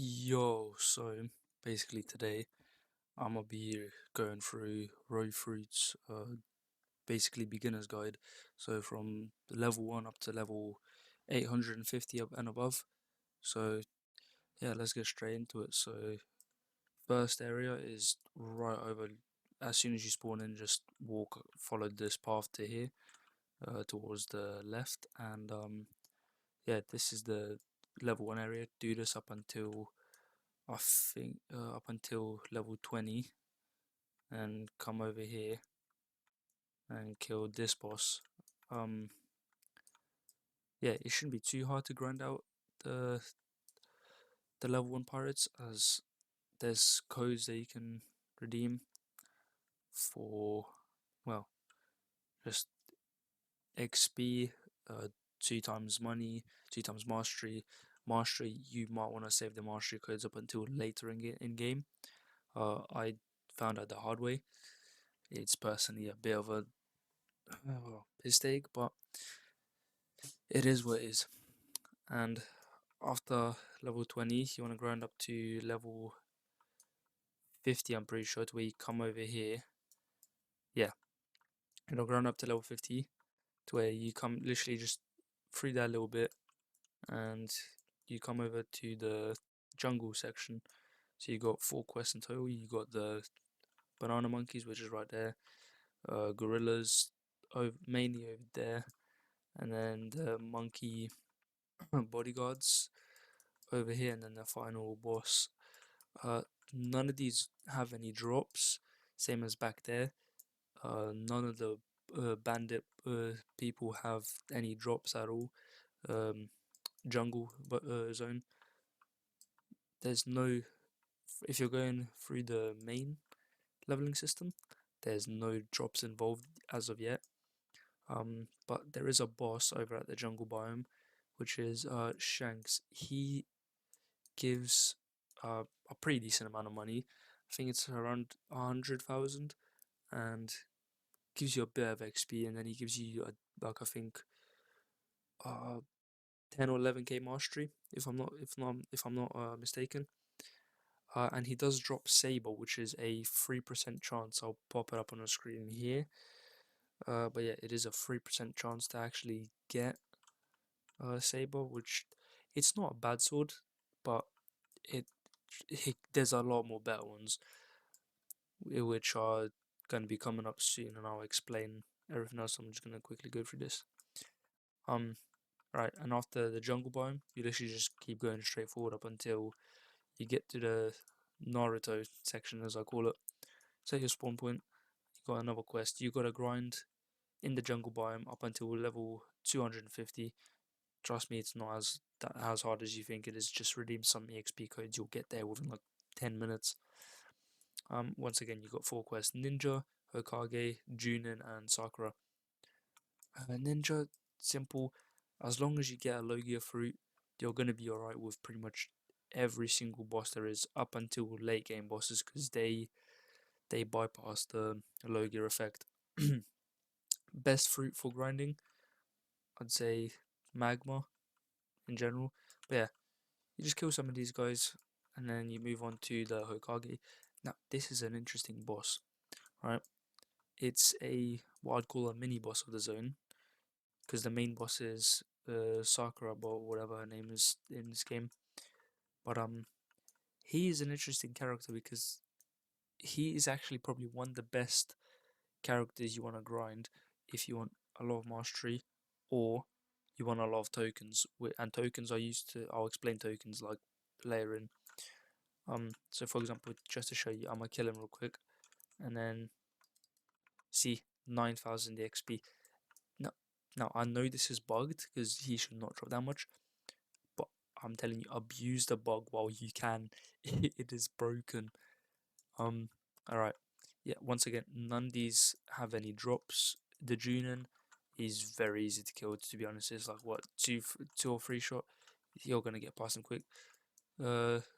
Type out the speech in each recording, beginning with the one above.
Yo, so basically today I'm gonna be going through raw fruits, basically beginner's guide. So from level 1 up to level 850 up and above. So yeah, let's get straight into it. So first area is right over, as soon as you spawn in, just follow this path to here, towards the left, and yeah, this is the level 1 area. Do this up until I think up until level 20, and come over here and kill this boss. Um, yeah, it shouldn't be too hard to grind out the level 1 pirates, as there's codes that you can redeem for, well, just XP, 2 times money, 2 times mastery. Mastery, you might want to save the mastery codes up until later in game. I found out the hard way. It's personally a bit of a mistake, but it is what it is. And after level 20, you want to grind up to level 50, I'm pretty sure, to where you come over here. Yeah, you'll grind up to level 50, to where you come literally just through that little bit, and you come over to the jungle section. So you got 4 quests in total. You got the banana monkeys, which is right there, gorillas, mainly over there, and then the monkey bodyguards over here, and then the final boss. Uh, None of these have any drops, same as back there. None of the bandit people have any drops at all. Um, Jungle zone. There's no. If you're going through the main leveling system, there's no drops involved as of yet. But there is a boss over at the jungle biome, which is Shanks. He gives a pretty decent amount of money. I think it's around 100,000, and gives you a bit of XP, and then he gives you like I think uh 10 or 11k mastery, if I'm not mistaken. And he does drop Saber, which is a 3% chance. I'll pop it up on the screen here. But yeah, it is a 3% chance to actually get Saber, which it's not a bad sword, but it, there's a lot more better ones, which are going to be coming up soon, and I'll explain everything else. I'm just going to quickly go through this. Right, and after the jungle biome, you literally just keep going straight forward up until you get to the Naruto section, as I call it. Set your spawn point, you got another quest. You got to grind in the jungle biome up until level 250. Trust me, it's not as hard as you think it is. Just redeem some EXP codes, you'll get there within like 10 minutes. Once again, you got 4 quests: Ninja, Hokage, Junin, and Sakura. Ninja, simple. As long as you get a Logia fruit, you're gonna be alright with pretty much every single boss there is, up until late game bosses, because they bypass the Logia effect. Best fruit for grinding, I'd say Magma in general. But yeah, you just kill some of these guys, and then you move on to the Hokage. Now, this is an interesting boss, right? It's what I'd call a mini boss of the zone, because the main boss is Sakura, or whatever her name is in this game. But he is an interesting character because he is actually probably one of the best characters you want to grind if you want a lot of mastery, or you want a lot of tokens. And tokens are used to. I'll explain tokens like later in. So for example, just to show you, I'm gonna kill him real quick, and then see 9,000 XP. Now I know this is bugged because he should not drop that much, but I'm telling you, abuse the bug while you can. It is broken. Alright. Yeah, once again, none of these have any drops. The Junin is very easy to kill, to be honest. It's like, what, two or three shot? You're gonna get past him quick.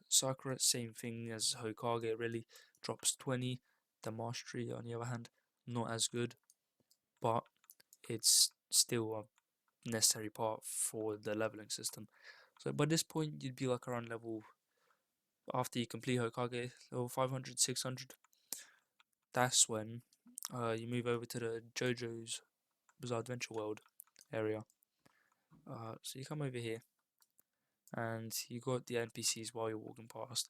Sakura, same thing as Hokage, really. Drops 20. The Mastery, on the other hand, not as good, but it's still a necessary part for the leveling system. So by this point, you'd be like around level after you complete Hokage level 500, 600, that's when you move over to the JoJo's Bizarre Adventure World area. So you come over here and you got the NPCs while you're walking past,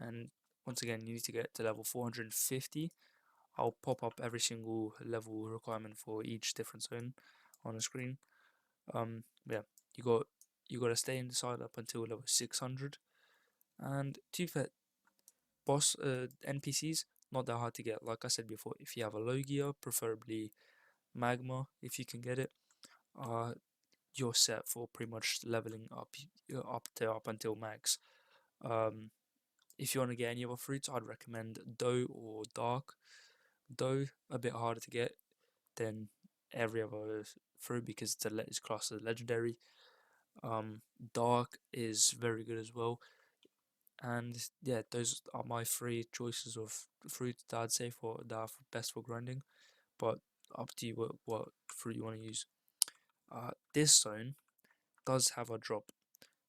and once again you need to get to level 450. I'll pop up every single level requirement for each different zone on the screen. Yeah, you got to stay inside up until level 600, and to be fair, boss NPCs not that hard to get. Like I said before, if you have a Logia, preferably Magma, if you can get it, uh, you're set for pretty much leveling up until max. If you want to get any other fruits, I'd recommend Dough or Dark. Dough a bit harder to get than every other fruit because it's classed as legendary. Dark is very good as well, and yeah, those are my three choices of fruits that I'd say that are best for grinding. But up to you what fruit you want to use. This zone does have a drop.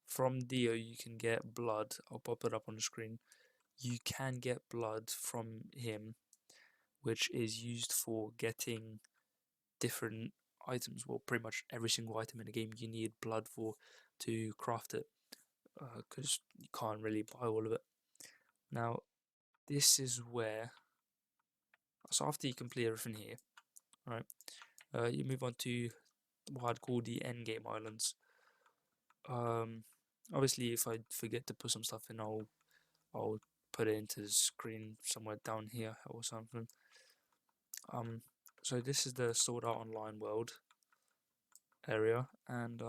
From Dio you can get blood. I'll pop it up on the screen. You can get blood from him, which is used for getting different items. Well, pretty much every single item in the game you need blood for to craft it, because you can't really buy all of it. Now, this is where, so after you complete everything here, right, you move on to what I'd call the endgame islands. Obviously, if I forget to put some stuff in, I'll put it into the screen somewhere down here or something. So this is the Sword Art Online world area, and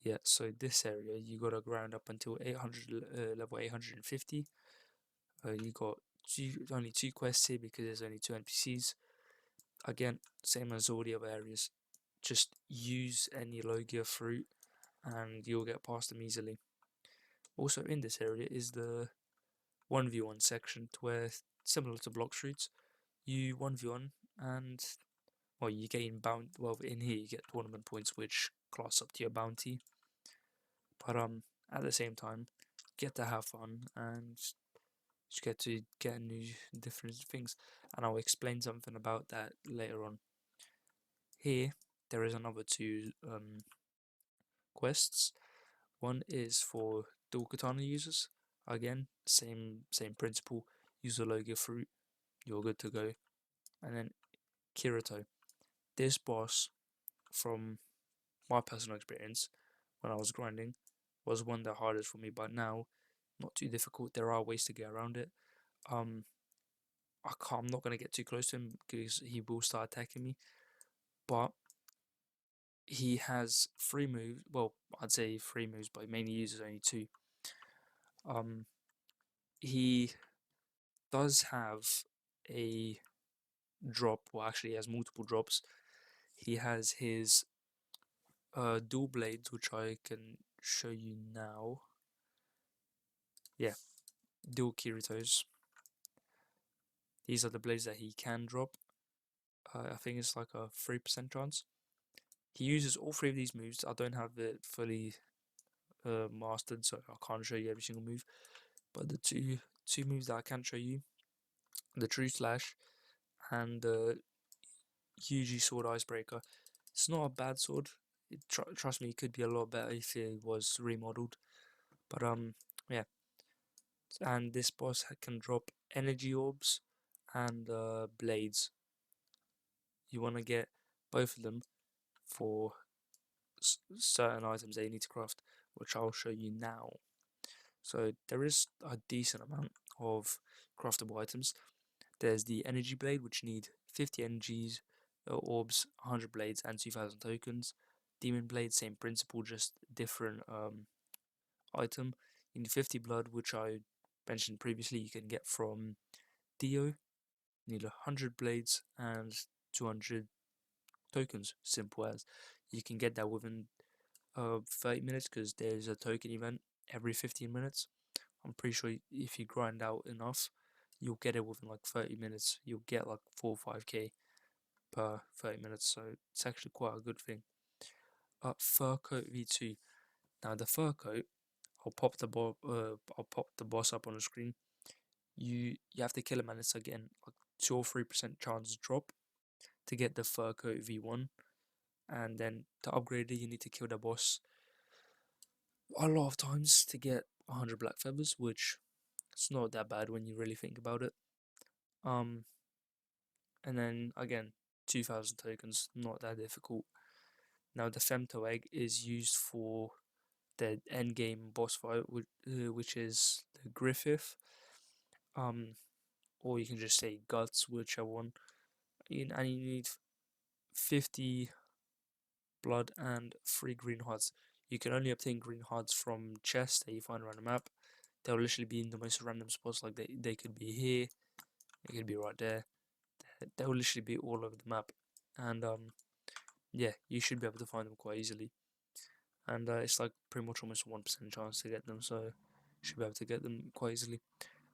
yeah, so this area you gotta grind up until 800, level 850. You got only two quests here because there's only two NPCs. Again, same as all the other areas. Just use any Logia fruit and you'll get past them easily. Also in this area is the 1v1 section where, similar to block streets, you 1v1 and, well, you gain in here you get tournament points which class up to your bounty. But at the same time, get to have fun and just get to get new different things, and I'll explain something about that later on. Here there is another two quests. One is for dual katana users. Again, same principle. Use a Logia fruit, you're good to go. And then Kirito. This boss, from my personal experience when I was grinding, was one of the hardest for me, but now not too difficult. There are ways to get around it. I'm not gonna get too close to him because he will start attacking me. But he has three moves. Well, I'd say three moves, but he mainly uses only two. He does have a drop. Well, actually, he has multiple drops. He has his dual blades, which I can show you now. Yeah, dual Kiritos. These are the blades that he can drop. I think it's like a 3% chance. He uses all three of these moves. I don't have it fully mastered, so I can't show you every single move. But the two moves that I can show you, the True Slash and the Yuji Sword Icebreaker. It's not a bad sword. Trust me, it could be a lot better if it was remodeled. But yeah. And this boss can drop energy orbs and blades. You want to get both of them for certain items that you need to craft, which I'll show you now. So there is a decent amount of craftable items. There's the energy blade, which need 50 energies, orbs, 100 blades, and 2000 tokens. Demon blade, same principle, just different item. You need 50 blood, which I mentioned previously, you can get from Dio. You need 100 blades and 200 tokens, simple as. You can get that within 30 minutes because there's a token event every 15 minutes. I'm pretty sure if you grind out enough, you'll get it within like 30 minutes. You'll get like 4 or 5k per 30 minutes, so it's actually quite a good thing. Fur coat V2. Now the fur coat, I'll pop the boss up on the screen. You have to kill him, and it's again like 2 or 3% chance drop to get the fur coat V1, and then to upgrade it you need to kill the boss a lot of times to get 100 black feathers, which it's not that bad when you really think about it. Um, and then again 2,000 tokens, not that difficult. Now the femto egg is used for the end game boss fight, which is the Griffith. Or you can just say guts, whichever one. And you need 50 blood and 3 green hearts. You can only obtain green hearts from chests that you find around the map. They'll literally be in the most random spots, like they could be here, they could be right there. They'll literally be all over the map. And yeah, you should be able to find them quite easily. And it's like pretty much almost 1% chance to get them, so you should be able to get them quite easily.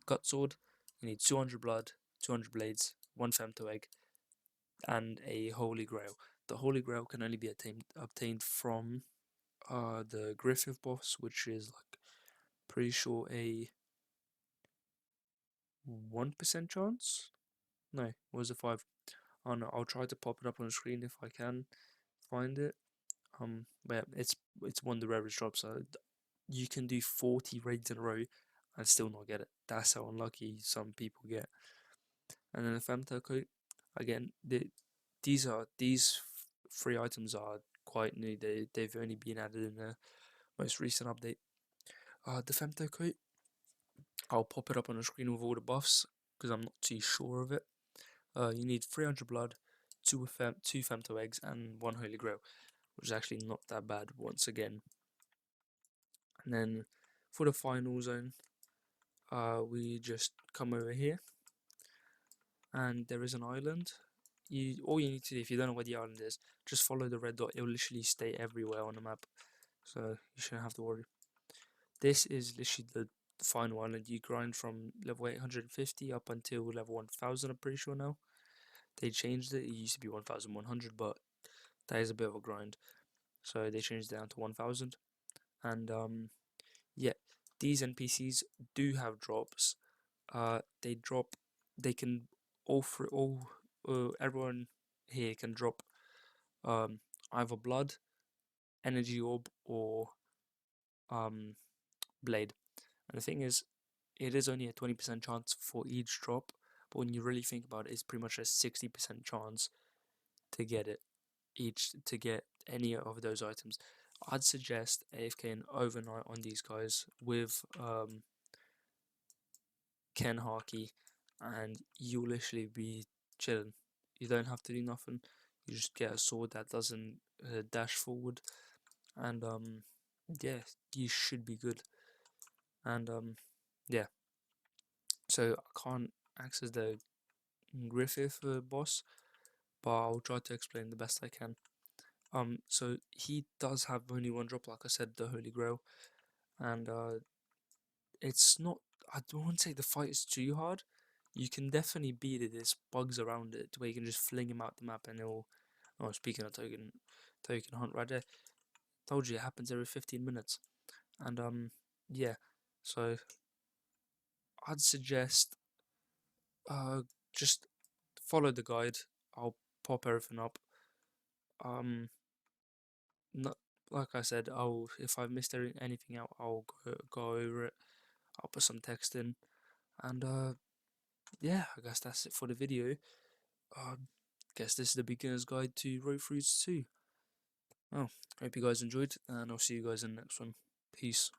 Gut sword, you need 200 blood, 200 blades, 1 femto egg, and a holy grail. The holy grail can only be obtained from the Griffith boss, which is like pretty sure a 1% chance. No, what was it, 5? Oh no, I'll try to pop it up on the screen if I can find it. But yeah, it's one of the rarest drops. So you can do 40 raids in a row and still not get it. That's how unlucky some people get. And then the femto coat, again, these 3 items are quite new. They've only been added in the most recent update. The femto coat, I'll pop it up on the screen with all the buffs because I'm not too sure of it. You need 300 blood, 2 femto eggs, and 1 holy grail, which is actually not that bad once again. And then for the final zone, we just come over here, and there is an island. All you need to do, if you don't know where the island is, just follow the red dot. It will literally stay everywhere on the map, so you shouldn't have to worry. This is literally the final island. You grind from level 850 up until level 1000, I'm pretty sure now. They changed it. It used to be 1100, but that is a bit of a grind, so they changed it down to 1000. And yeah, these NPCs do have drops. They can everyone here can drop either blood, energy orb, or blade. And the thing is, it is only a 20% chance for each drop, but when you really think about it, it's pretty much a 60% chance to get it to get any of those items. I'd suggest AFK overnight on these guys with Ken Haki, and you'll literally be chilling. You don't have to do nothing. You just get a sword that doesn't dash forward, and yeah, you should be good. And yeah, so I can't access the Griffith boss, but I'll try to explain the best I can. So he does have only 1 drop, like I said, the Holy Grail, and it's not. I don't say the fight is too hard. You can definitely beat it. There's bugs around it where you can just fling him out the map and it'll. Oh, speaking of token hunt right there. Told you it happens every 15 minutes, and yeah. So I'd suggest just follow the guide. I'll pop everything up. Not, like I said, if I've missed anything out, I'll go over it. I'll put some text in, and yeah, I guess that's it for the video. Guess this is the beginner's guide to Road Fruits 2. Oh, hope you guys enjoyed, and I'll see you guys in the next one. Peace.